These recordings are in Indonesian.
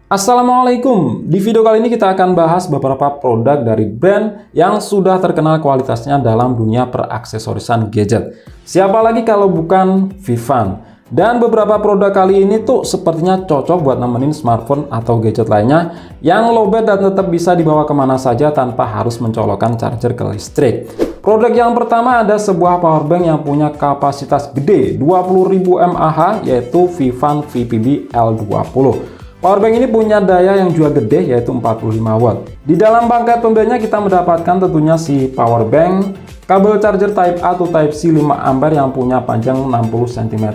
Assalamualaikum. Di video kali ini kita akan bahas beberapa produk dari brand yang sudah terkenal kualitasnya dalam dunia peraksesorisan gadget. Siapa lagi kalau bukan Vivan. Dan beberapa produk kali ini tuh sepertinya cocok buat nemenin smartphone atau gadget lainnya yang lowbat dan tetap bisa dibawa kemana saja tanpa harus mencolokkan charger ke listrik. Produk yang pertama ada sebuah powerbank yang punya kapasitas gede 20.000 mAh yaitu Vivan VPB L20. Powerbank ini punya daya yang juga gede yaitu 45 watt. Di dalam paket pembeliannya kita mendapatkan tentunya si powerbank, kabel charger Type A atau Type C 5 ampere yang punya panjang 60 cm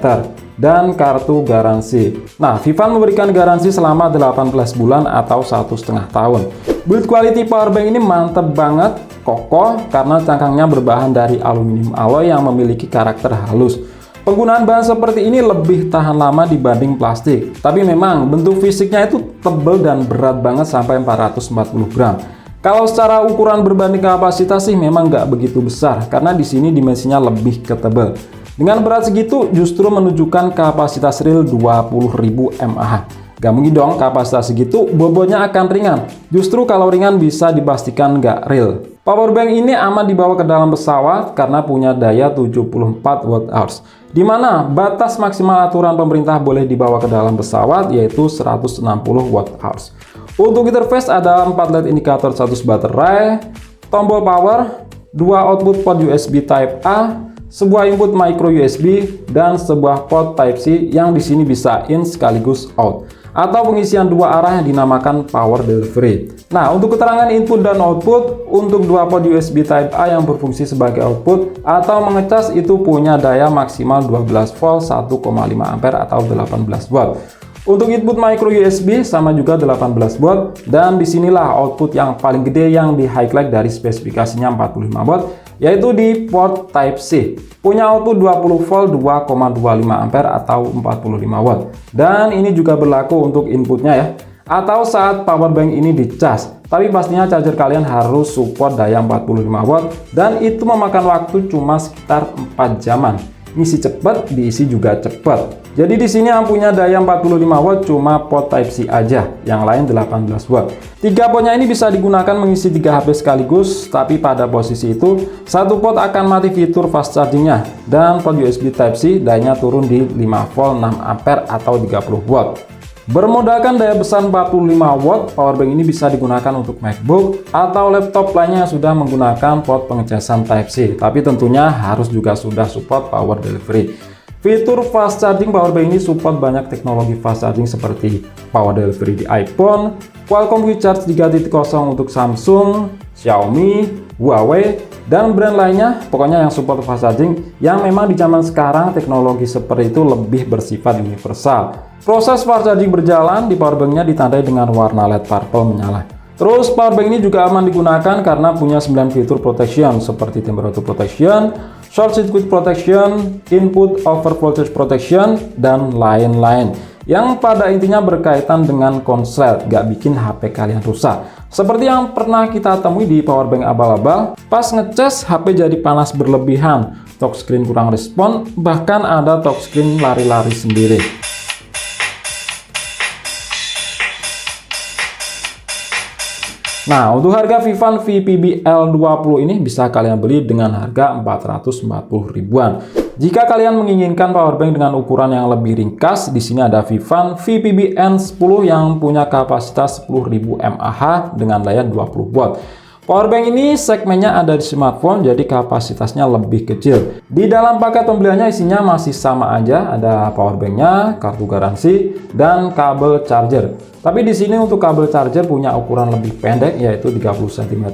dan kartu garansi. Nah, Vivan memberikan garansi selama 18 bulan atau 1,5 tahun. Build quality powerbank ini mantep banget, kokoh karena cangkangnya berbahan dari aluminium alloy yang memiliki karakter halus. Penggunaan bahan seperti ini lebih tahan lama dibanding plastik. Tapi memang bentuk fisiknya itu tebal dan berat banget sampai 440 gram. Kalau secara ukuran berbanding kapasitas sih memang nggak begitu besar karena di sini dimensinya lebih ketebal. Dengan berat segitu justru menunjukkan kapasitas real 20.000 mAh. Gak mungkin dong kapasitas segitu bobotnya akan ringan. Justru kalau ringan bisa dipastikan nggak real. Powerbank ini aman dibawa ke dalam pesawat karena punya daya 74 Wh. Di mana batas maksimal aturan pemerintah boleh dibawa ke dalam pesawat yaitu 160 Wh. Untuk interface ada 4 LED indikator status baterai, tombol power, 2 output port USB Type A, sebuah input micro USB, dan sebuah port Type C yang di sini bisa in sekaligus out atau pengisian dua arah yang dinamakan power delivery. Nah, untuk keterangan input dan output, untuk dua port USB Type A yang berfungsi sebagai output atau mengecas itu punya daya maksimal 12 volt 1,5 ampere atau 18 watt. Untuk input micro USB sama juga 18 watt dan disinilah output yang paling gede yang di highlight dari spesifikasinya 45 watt yaitu di port Type C. Punya output 20 volt 2,25 ampere atau 45 watt. Dan ini juga berlaku untuk inputnya ya. Atau saat powerbank ini dicas. Tapi pastinya charger kalian harus support daya 45 watt dan itu memakan waktu cuma sekitar 4 jaman. Ngisi cepat, diisi juga cepat. Jadi di sini yang punya daya 45 watt cuma port Type C aja, yang lain 18 watt. Tiga portnya ini bisa digunakan mengisi 3 HP sekaligus, tapi pada posisi itu satu port akan mati fitur fast chargingnya dan port USB Type C dayanya turun di 5 volt 6 ampere atau 30 watt. Bermodalkan daya besar 45 watt, powerbank ini bisa digunakan untuk MacBook atau laptop lainnya yang sudah menggunakan port pengecasan Type C. Tapi tentunya harus juga sudah support power delivery. Fitur fast charging powerbank ini support banyak teknologi fast charging seperti power delivery di iPhone, Qualcomm Quick Charge 3.0 untuk Samsung, Xiaomi, Huawei, dan brand lainnya. Pokoknya yang support fast charging yang memang di zaman sekarang teknologi seperti itu lebih bersifat universal. Proses fast charging berjalan, di powerbanknya ditandai dengan warna LED purple menyala. Terus powerbank ini juga aman digunakan karena punya 9 fitur protection seperti temperature protection, short circuit protection, input over voltage protection, dan lain-lain. Yang pada intinya berkaitan dengan konslet, gak bikin HP kalian rusak. Seperti yang pernah kita temui di powerbank abal-abal, pas ngecas HP jadi panas berlebihan, touchscreen kurang respon, bahkan ada touchscreen lari-lari sendiri. Nah, untuk harga Vivan VPB L20 ini bisa kalian beli dengan harga 440 ribuan. Jika kalian menginginkan powerbank dengan ukuran yang lebih ringkas, di sini ada Vivan VPB N10 yang punya kapasitas 10.000 mAh dengan daya 20 watt. Powerbank ini segmennya ada di smartphone, jadi kapasitasnya lebih kecil. Di dalam paket pembeliannya isinya masih sama aja, ada powerbanknya, kartu garansi, dan kabel charger. Tapi di sini untuk kabel charger punya ukuran lebih pendek yaitu 30 cm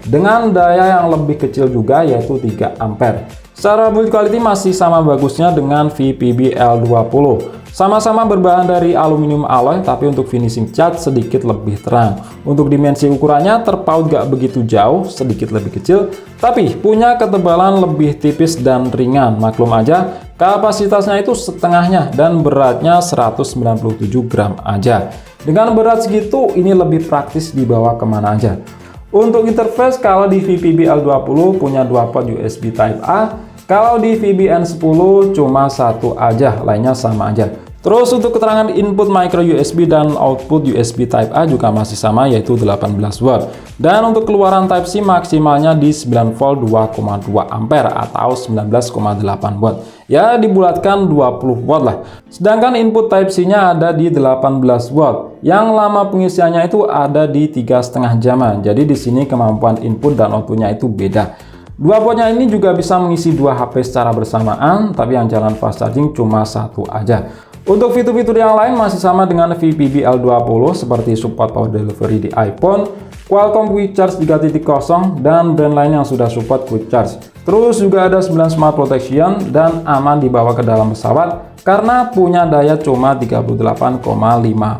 dengan daya yang lebih kecil juga yaitu 3 ampere. Secara build quality masih sama bagusnya dengan VPB L20. Sama-sama berbahan dari aluminium alloy, tapi untuk finishing cat sedikit lebih terang. Untuk dimensi ukurannya terpaut gak begitu jauh, sedikit lebih kecil, tapi punya ketebalan lebih tipis dan ringan. Maklum aja, kapasitasnya itu setengahnya dan beratnya 197 gram aja. Dengan berat segitu, ini lebih praktis dibawa kemana aja. Untuk interface, kalau di VPB L20 punya 2 port USB Type A, kalau di VBN10 cuma satu aja, lainnya sama aja. Terus untuk keterangan input micro USB dan output USB Type A juga masih sama, yaitu 18 watt. Dan untuk keluaran Type C maksimalnya di 9 volt 2,2 ampere atau 19,8 watt. Ya dibulatkan 20 watt lah. Sedangkan input Type C-nya ada di 18 watt. Yang lama pengisiannya itu ada di 3,5 jaman. Jadi di sini kemampuan input dan outputnya itu beda. Dua portnya ini juga bisa mengisi 2 HP secara bersamaan, tapi yang jalan fast charging cuma satu aja. Untuk fitur-fitur yang lain masih sama dengan VPB L20 seperti support power delivery di iPhone, Qualcomm Quick Charge 3.0 dan brand lain yang sudah support Quick Charge. Terus juga ada 9 Smart Protection dan aman dibawa ke dalam pesawat karena punya daya cuma 38,5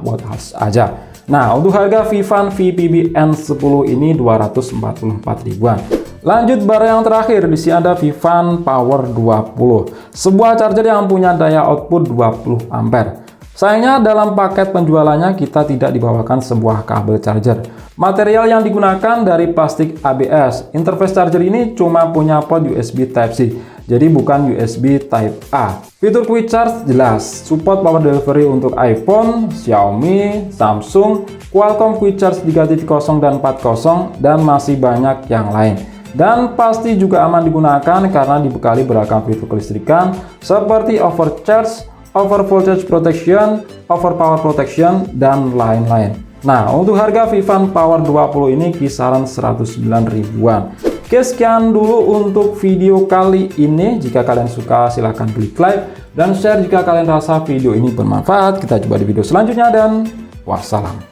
watt aja. Nah, untuk harga Vivan VPB N10 ini 244 ribuan. Lanjut barang yang terakhir, di sini ada Vivan Power 20, sebuah charger yang punya daya output 20 ampere. Sayangnya dalam paket penjualannya kita tidak dibawakan sebuah kabel charger. Material yang digunakan dari plastik ABS. Interface charger ini cuma punya port USB Type-C, jadi bukan USB Type A. Fitur Quick Charge jelas, support power delivery untuk iPhone, Xiaomi, Samsung, Qualcomm Quick Charge 3.0 dan 4.0, dan masih banyak yang lain. Dan pasti juga aman digunakan karena dibekali beragam fitur kelistrikan seperti overcharge, over voltage protection, over power protection, dan lain-lain. Nah, untuk harga Vivan Power 20 ini kisaran 109 ribuan. Oke, sekian dulu untuk video kali ini. Jika kalian suka silahkan klik like dan share jika kalian rasa video ini bermanfaat. Kita jumpa di video selanjutnya dan wassalam.